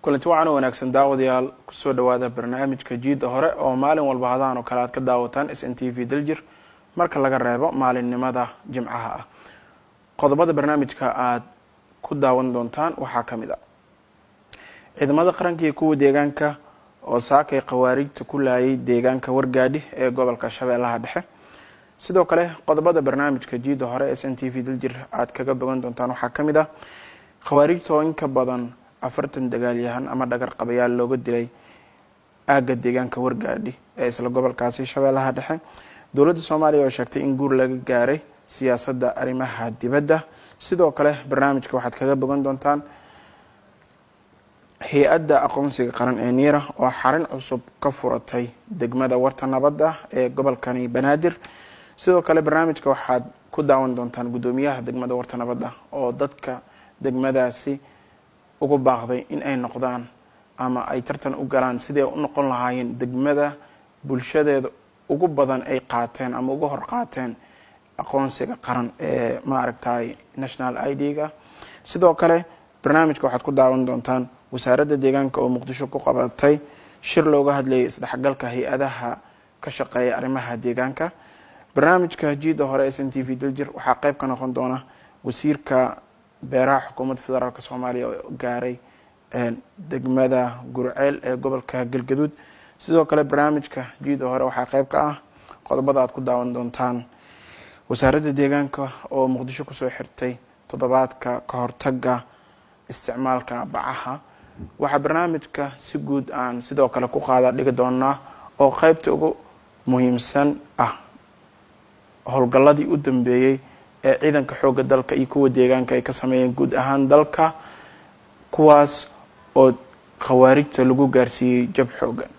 kulanti wacan wanaagsan daawadayaal ku soo dhawaada barnaamijka jiida hore oo maalin walba hadaan oo kala aad ka daawataan SNTV Daljir marka laga reebo maalinimada jimcaha ah. qodobada barnaamijka aad ku daawan doontaan waxaa kamid ah ciidamada qaranka iyo kuwa deegaanka oo saakay qawaarijta ku laayay deegaanka Wargaadhi ee gobolka Shabeellaha Dhexe. sidoo kale qodobada barnaamijka jiida hore SNTV Daljir aad kaga bogan doontaan waxaa kamid ah qawaarijta in ka badan 40 dagaalyahan ama dhagar qabayaal looga dilay aaga deegaanka Wargaadhi ee isla gobolkaasi Shabeellaha Dhexe. dawladda Soomaaliya oo sheegtay in guur laga gaaray siyaasadda arrimaha dibadda. sidoo kale barnaamijka waxaad kaga bogan doontaan hay'adda aqoonsiga qaran ee NIRA oo xarin cusub ka furatay degmada Warta Nabadda ee gobolkani Banaadir. sidoo kale barnaamijka waxaad ku daawan doontaan gudoomiyaha degmada Warta Nabadda oo dadka degmadaasi ugu baaqday in ay noqdaan ama ay tartan u galaan sidii u noqon lahaayeen degmada bulshadeeda ugu badan ay qaateen ama ugu hor qaateen aqoonsiga qaran ee maaragtay national ID-ga. sidoo kale barnaamijka waxaad ku daawan doontaan wasaaradda deegaanka oo Muqdisho ku qabatay shir looga hadlayay isdhexgalka hay'adaha ka shaqeeya arrimaha deegaanka. barnaamijka jiida hore SNTV Daljir waxaa qayb ka noqon doona wasiirka beeraha xukuumadda federaalka Soomaaliya oo gaaray degmada Gurceel ee gobolka Galgaduud. sidoo kale barnaamijka jiida hore waxaa qayb ka ah qodobada aad ku daawan doontaan wasaaradda deegaanka oo Muqdisho ku soo xirtay toddobaadka ka hortagga isticmaalka bacaha. waxaa barnaamijka si guud aan sidoo kale ku qaada dhigi doonaa oo qaybta ugu muhiimsan ah howlgalladii u dambeeyay ee ciidanka xoogga dalka iyo kuwa deegaanka ay ka sameeyeen guud ahaan dalka kuwaas oo khawaarijta lagu gaarsiiyay jab xoogan.